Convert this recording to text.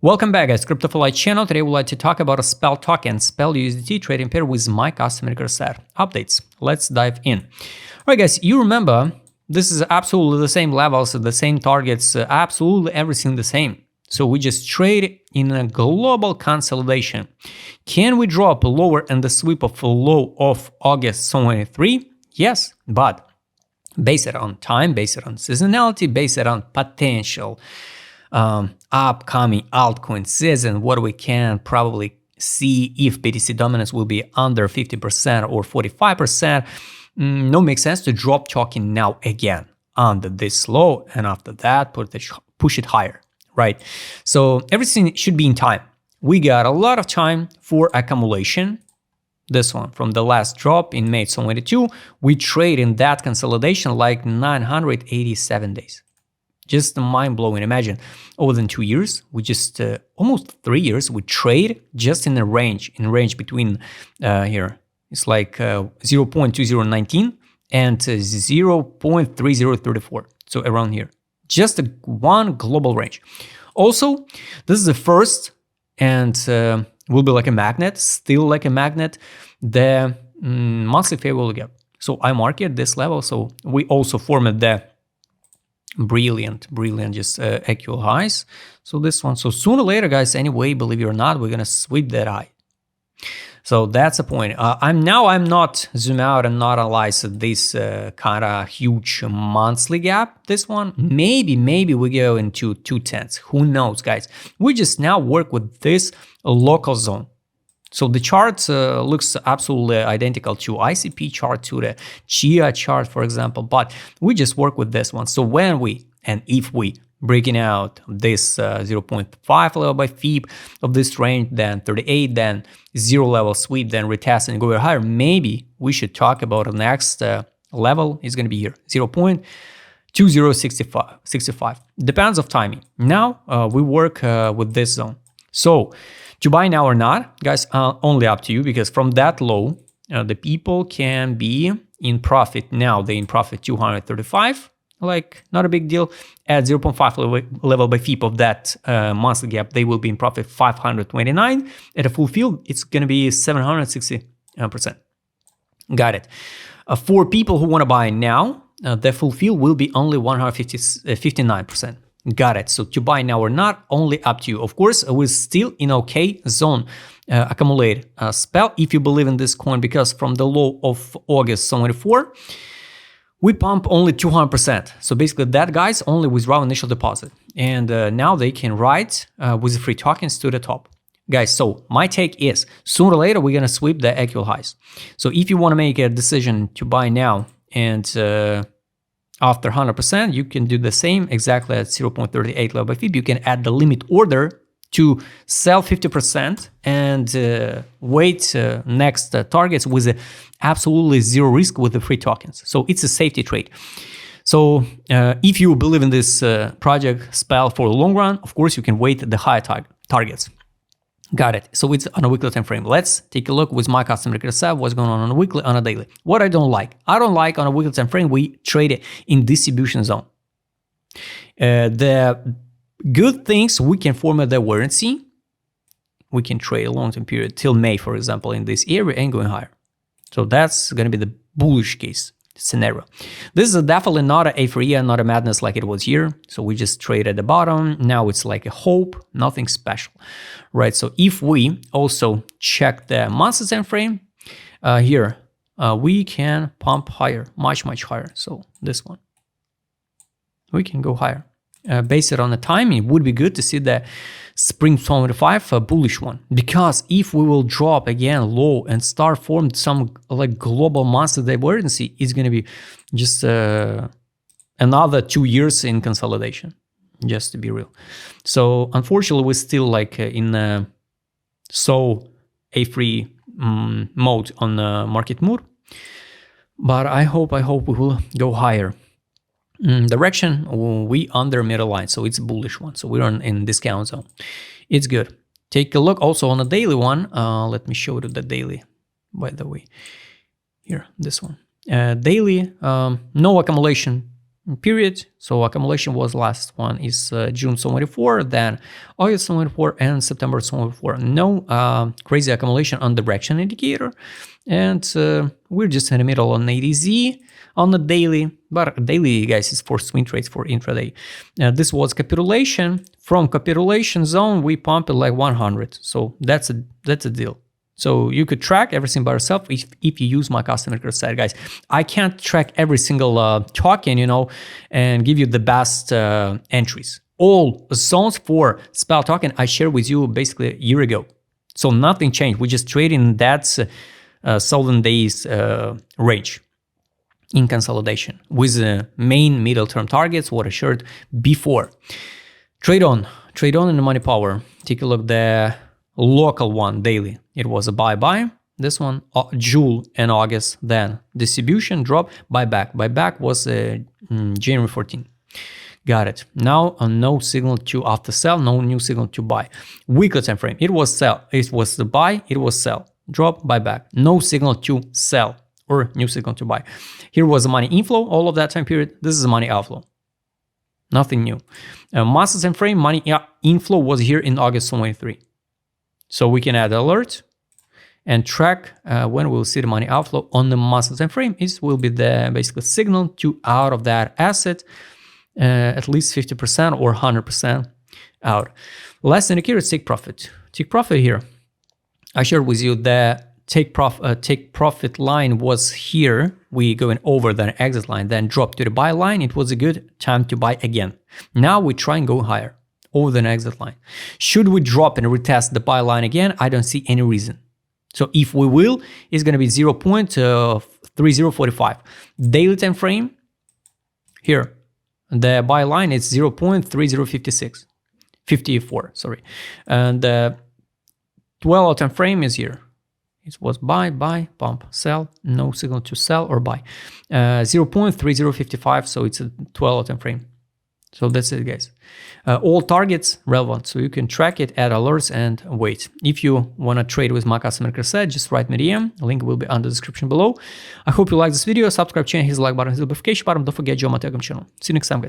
Welcome back, guys. Crypto for Light channel. Today we'd like to talk about a Spell token, Spell USDT trading pair with my custom set updates. Let's dive in. All right, guys, you remember this is absolutely the same levels, the same targets, absolutely everything the same. So we just trade in a global consolidation. Can we drop lower in the sweep of a low of August 23? Yes, but base it on time, base it on seasonality, base it on potential upcoming altcoin season, what we can probably see if BTC dominance will be under 50% or 45%. No makes sense to drop token now again under this low, and after that push it higher, right? So everything should be in time. We got a lot of time for accumulation. This one from the last drop in May 2022, we trade in that consolidation like 987 days. Just mind-blowing. Imagine over than 2 years, we just almost 3 years, we trade just in a range between here it's like 0.2019 and 0.3034, so around here, just one global range. Also, this is the first and will be like a magnet, still like a magnet, the monthly favorable gap. So I mark it this level. So we also formed the brilliant just actual highs. So this one, so sooner or later, guys, anyway, believe it or not, we're gonna sweep that high. So that's the point. I'm not zoom out and not analyze this kind of huge monthly gap. This one, maybe we go into 2/10. Who knows, guys? We just now work with this local zone. So the chart looks absolutely identical to ICP chart, to the Chia chart, for example, but we just work with this one. So when if we breaking out this 0.5 level by FIB of this range, then 38, then 0 level sweep, then retest and go higher, maybe we should talk about the next level is going to be here, 0.2065. Depends of timing. Now we work with this zone. So to buy now or not, guys, only up to you, because from that low, the people can be in profit now. They in profit 235, like not a big deal. At 0.5 level by FIB of that monthly gap, they will be in profit 529. At a full field, it's going to be 760%. Got it. For people who want to buy now, the full field will be only 159%. Got it. So to buy now or not, only up to you. Of course, we're still in okay zone. Accumulate Spell if you believe in this coin, because from the low of August 24, we pump only 200%. So basically that guy's only withdraw initial deposit. And now they can ride with the free tokens to the top. Guys, so my take is sooner or later, we're going to sweep the actual highs. So if you want to make a decision to buy now and after 100%, you can do the same exactly at 0.38 level by FIB. You can add the limit order to sell 50% and wait next targets with absolutely zero risk with the free tokens. So it's a safety trade. So if you believe in this project Spell for the long run, of course, you can wait the higher targets. Got it. So it's on a weekly time frame. Let's take a look with my custom set what's going on a weekly, on a daily. What I don't like on a weekly time frame, we trade it in distribution zone. The good things, we can form the warranty. We can trade a long-term period till May, for example, in this area and going higher. So that's going to be the bullish case scenario. This is definitely not a euphoria, not a madness like it was here. So we just trade at the bottom. Now it's like a hope, nothing special, right? So if we also check the monthly time frame here, we can pump higher, much higher. So this one, we can go higher. Based it on the timing, it would be good to see the spring 25 bullish one, because if we will drop again low and start forming some like global monthly divergence, it's going to be just another 2 years in consolidation, just to be real. So unfortunately, we're still like in so a-free mode on market mood, but I hope we will go higher. Direction, we under middle line, so it's a bullish one, so we're in discount zone. It's good. Take a look also on a daily one. Let me show you the daily, by the way. Here, this one. Daily, no accumulation, period. So accumulation was last one is June 24, then August 24, and September 24. No crazy accumulation on direction indicator. And we're just in the middle on ADZ on the daily, but daily, guys, is for swing trades for intraday. This was capitulation. From capitulation zone, we pump it like 100. So that's a deal. So you could track everything by yourself if you use my customer care site, guys. I can't track every single token, and give you the best entries. All zones for spell token I shared with you basically a year ago. So nothing changed. We just trade in that 7 days range in consolidation with the main middle term targets, what I shared before. Trade on in the money power. Take a look the local one daily. It was a buy. This one, June and August. Then distribution drop, buyback. Buyback was January 14. Got it. Now no signal to after sell, no new signal to buy. Weekly time frame. It was sell. It was the buy. It was sell. Drop, buyback. No signal to sell or new signal to buy. Here was the money inflow. All of that time period. This is the money outflow. Nothing new. Master time frame. Money inflow was here in August 23. So we can add alert and track when we'll see the money outflow on the master time frame. It will be the basically signal to out of that asset, at least 50% or 100% out. Last indicator is take profit. Take profit here. I shared with you the take profit line was here. We going over the exit line, then drop to the buy line. It was a good time to buy again. Now we try and go higher over the exit line. Should we drop and retest the buy line again? I don't see any reason. So if we will, it's going to be 0.3045. Daily time frame here. The buy line is 0.3056. 54, sorry. And the 12-hour time frame is here. It was buy, pump, sell, no signal to sell or buy. 0.3055, so it's a 12-hour time frame. So that's it, guys. All targets relevant, so you can track it, add alerts, and wait. If you want to trade with my customer care site, just write me DM. Link will be under the description below. I hope you like this video. Subscribe channel, hit the like button, hit the notification button. Don't forget, join my Telegram channel. See you next time, guys.